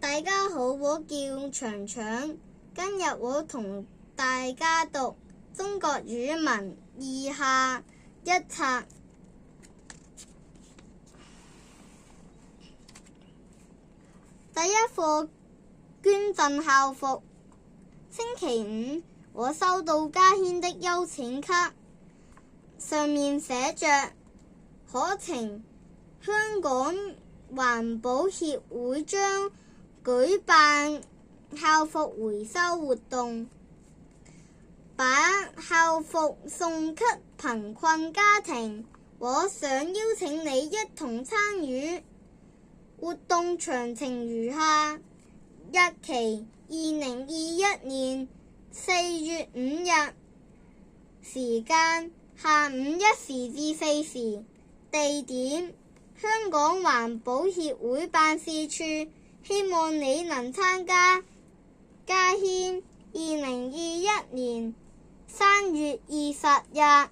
大家好，我叫長長，今日我同大家讀中國語文二下一冊。第一課，捐贈校服。星期五，我收到家軒的邀請卡，上面寫着可情香港環保協會將舉辦校服回收活動，把校服送給貧困家庭。我想邀請你一同參與。活動詳情如下：日期2021年4月5日，時間下午1時至4時，地點香港環保協會辦事處，希望你能參加。家軒2021年3月20日。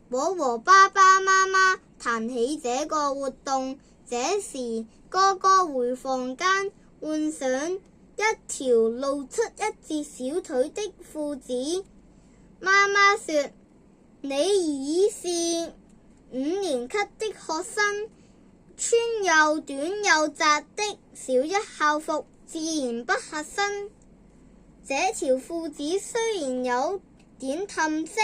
我和爸爸媽媽談起這個活動，這時哥哥回房間換上一條露出一截小腿的褲子。媽媽說：你已是5年級的學生，穿又短又窄的小一校服自然不合身。這條褲子雖然有點褪色，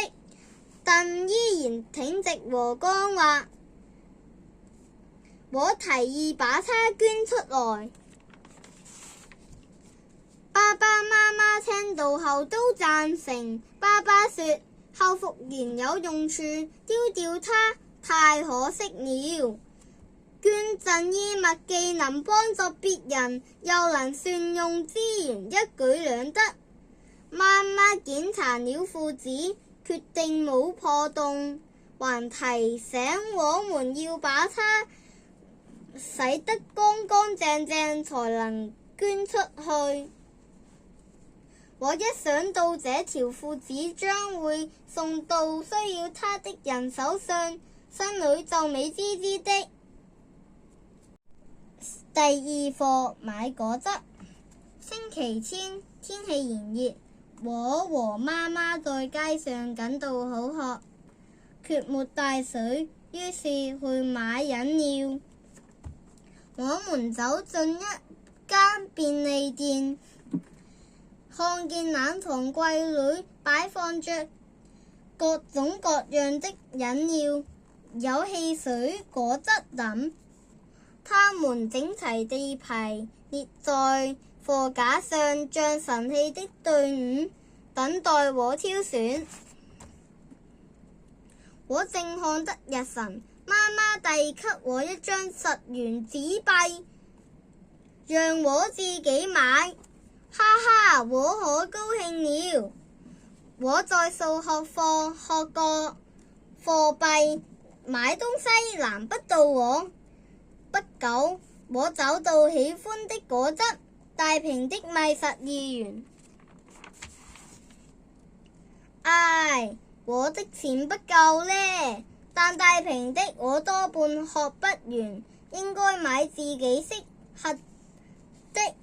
但依然挺直和光滑。我提議把它捐出來。爸爸媽媽聽到後都贊成。爸爸說：校服原有用處，丟掉它太可惜了。捐贈衣物既能幫助別人，又能善用資源，一舉兩得。媽媽檢查了褲子，決定冇破洞，還提醒我們要把它洗得乾乾淨淨才能捐出去。我一想到這條褲子將會送到需要它的人手上，心裏就美滋滋的。第二課，買果汁。星期天，天氣炎熱，我和媽媽在街上感到口渴，卻沒帶水，於是去買飲料。我們走進一間便利店，看見冷藏櫃裏擺放着各種各樣的飲料，有汽水、果汁等。它們整齊地排列在貨架上，像神氣的隊伍，等待我挑選。我正看得入神，媽媽遞給我一張10元紙幣，讓我自己買。哈哈，我可高興了。我在數學課學過貨幣買東西難不到我。不久，我找到喜歡的果汁，大瓶的賣12元。唉，我的錢不夠呢，但大瓶的我多半喝不完，應該買自己適合的。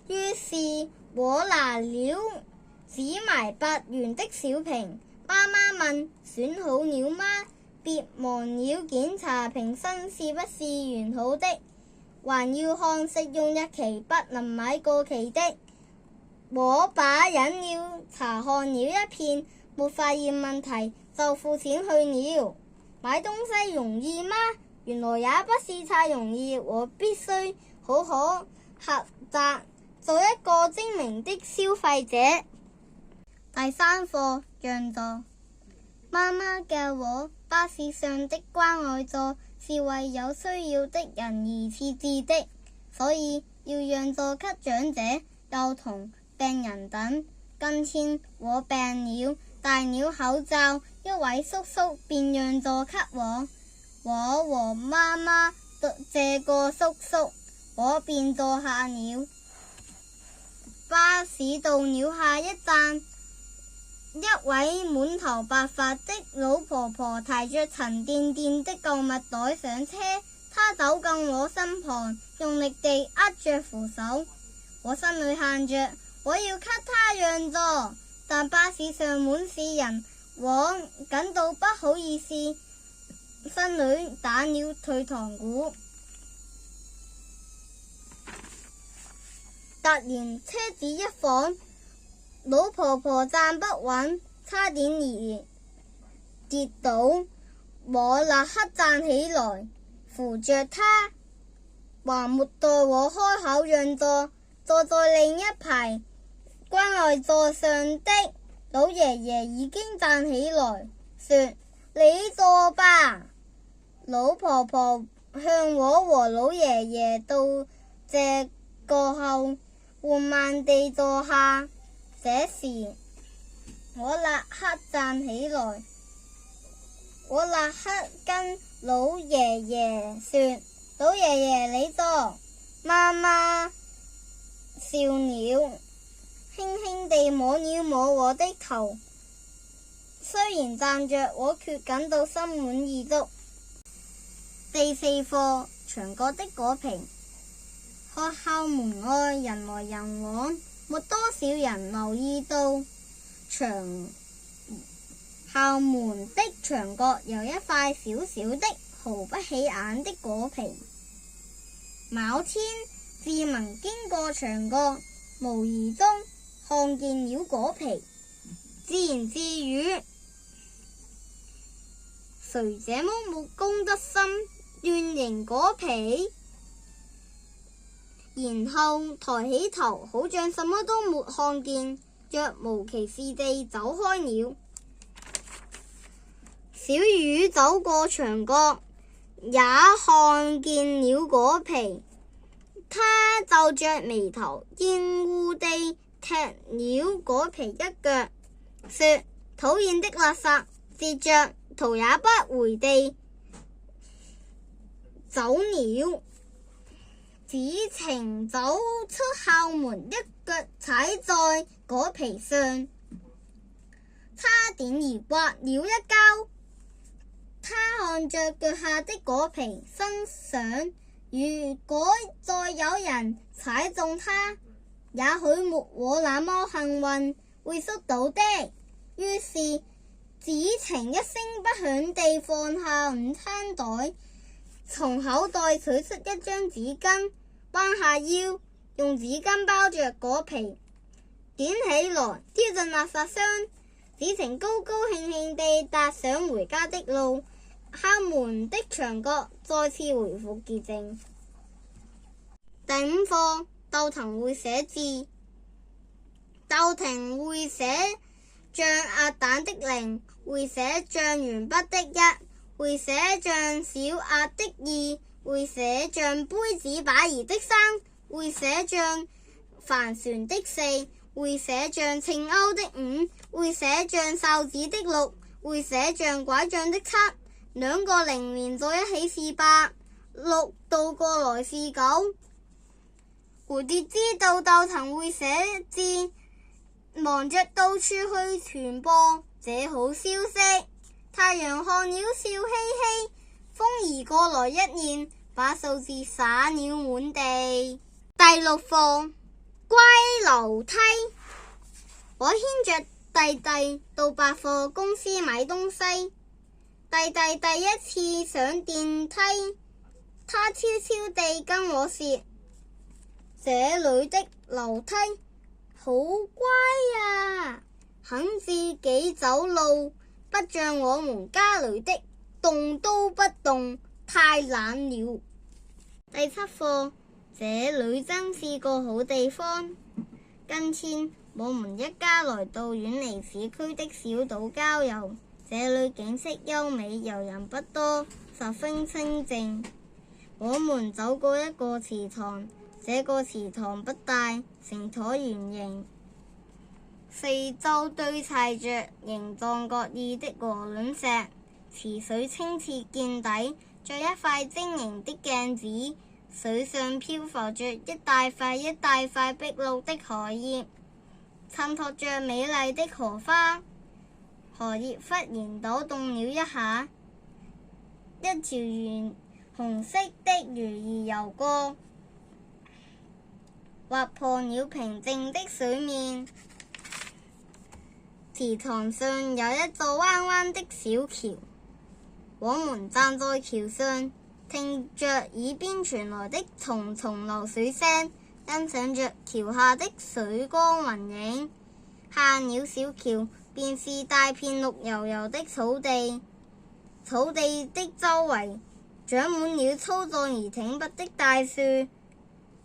於是我拿了只賣8元的小瓶。媽媽問：選好了嗎？別忘了檢查瓶身是不是完好的，還要看食用日期，不能買過期的。我把飲料查看了一遍，沒發現問題，就付錢去了。買東西容易嗎？原來也不是太容易，我必須好好學習，做一個精明的消費者。第三課，讓座。媽媽教我，巴士上的關愛座是為有需要的人而設置的，所以要讓座給長者、幼童、病人等。今天我病了，戴了口罩，一位叔叔便讓座給我。我和媽媽謝過叔叔，我便坐下了。巴士到了下一站。一位滿頭白髮的老婆婆提着沉甸甸的購物袋上車，他走近我身旁，用力地握着扶手。我心裏喊着，我要給他讓座，但巴士上滿是人，我感到不好意思，心裏打了退堂鼓。突然車子一晃，老婆婆站不穩，差點兒跌倒。我立刻站起來扶着她，還沒待我開口讓座，坐在另一排關愛座上的老爺爺已經站起來說，你坐吧。老婆婆向我和老爺爺道謝過後，緩慢地坐下。這時我立刻站起來，我立刻跟老爺爺說，老爺爺你坐。媽媽笑了，輕輕地摸了摸我的頭。雖然站着，我卻感到心滿意足。第4課，牆角的果皮。學校門外人來人往，沒多少人留意到校門的牆角有一塊小小的毫不起眼的果皮。某天志文經過牆角，無意中看見了果皮，自言自語，誰這麼沒公德心，亂扔果皮？然後抬起頭，好像什麼都沒看見，若無其事地走開了。小魚走過牆角，也看見了果皮，他皺着眉頭，厭惡地踢了果皮一腳，說，討厭的垃圾，接着頭也不回地走了。子晴走出校門，一腳踩在果皮上，差點兒滑了一跤。他看着腳下的果皮，心想，如果再有人踩中它，也許沒我那麼幸運會摔倒的。於是子晴一聲不響地放下午餐袋，從口袋取出一張紙巾，彎下腰，用紙巾包着果皮，捲起來丟進垃圾箱。子晴高高興興地踏上回家的路，校門的牆角再次回復潔淨。第5課，豆藤會寫字。豆藤會寫像鴨蛋的0，會寫像鉛筆的1，會寫像小鴨的2，會寫像杯子擺兒的3，會寫像帆船的4，會寫像稱鈎的5，會寫像哨子的6，會寫像拐杖的7。2個0連在一起是8，6倒過來是9。蝴蝶知道豆藤會寫字，忙着到處去傳播這好消息。太陽看了笑嘻嘻，風兒過來一念，把數字灑了滿地。第6課，龜樓梯。我牽着弟弟到百貨公司買東西。弟弟第一次上電梯，他悄悄地跟我說，這裡的樓梯好乖呀，肯自己走路，不像我們家裡的動都不動，太懶了。第7課，這裡真是個好地方。今天我們一家來到遠離市區的小島郊遊，這裡景色優美，遊人不多，十分清靜。我們走過一個池塘，這個池塘不大，呈橢圓形，四周堆砌着形狀各異的鵝卵石，池水清澈見底，像一塊晶瑩的鏡子，水上漂浮着一大塊一大塊碧綠的荷葉，襯托着美麗的荷花。荷葉忽然抖動了一下，一條圓紅色的魚兒游過，劃破了平靜的水面。池塘上有一座彎彎的小橋，我們站在橋上，聽着耳邊傳來的淙淙流水聲，欣賞着橋下的水光雲影。下了小橋，便是大片綠油油的草地，草地的周圍長滿了粗壯而挺拔的大樹，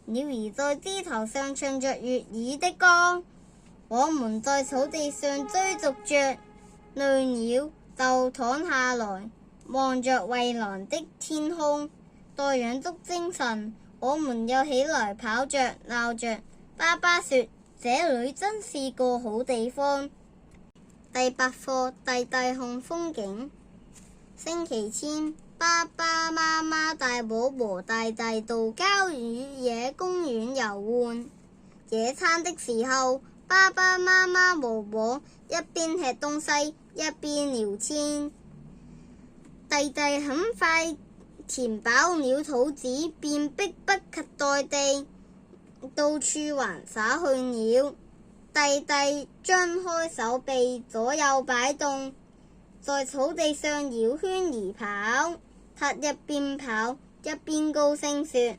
鳥兒在枝頭上唱着悅耳的歌。我們在草地上追逐着，累了就躺下來，望着蔚藍的天空，待養足精神。我們又起來跑着鬧着。爸爸說，這裏真是個好地方。第8課，弟弟看風景。星期天，爸爸媽媽帶我和弟弟到郊野公園遊玩。野餐的時候，爸爸媽媽和我一邊吃東西一邊聊天。弟弟很快填飽了肚子，便迫不及待地到處玩耍去了。弟弟張開手臂左右擺動，在草地上繞圈而跑。他一邊跑一邊高聲說，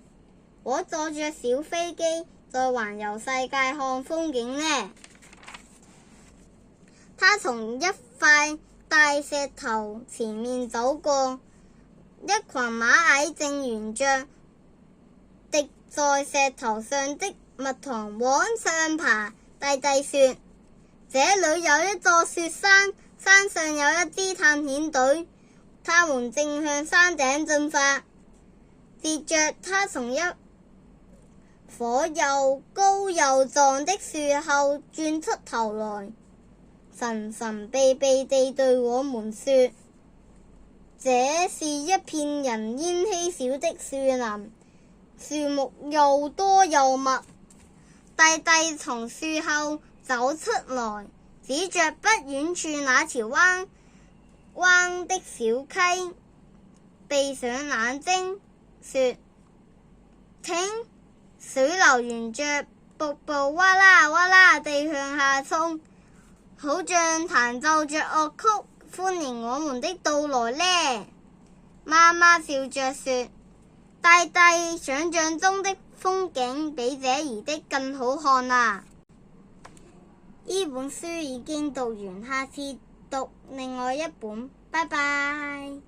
我坐着小飛機在環遊世界看風景呢。他從一塊大石頭前面走過，一群螞蟻正沿着滴在石頭上的蜜糖往上爬。弟弟說，這裏有一座雪山，山上有一支探險隊，他們正向山頂進發。接着他從一棵又高又壯的樹後轉出頭來，神神秘秘地對我們說，這是一片人煙稀少的樹林，樹木又多又密。弟弟從樹後走出來，指着不遠處那條彎彎的小溪，閉上眼睛說，聽，水流沿着瀑布嘩啦嘩啦地向下衝，好像彈奏着樂曲，歡迎我們的到來呢。媽媽笑着說，弟弟想象中的風景比這兒的更好看啊。呢本書已經讀完，下次讀另外一本，拜拜。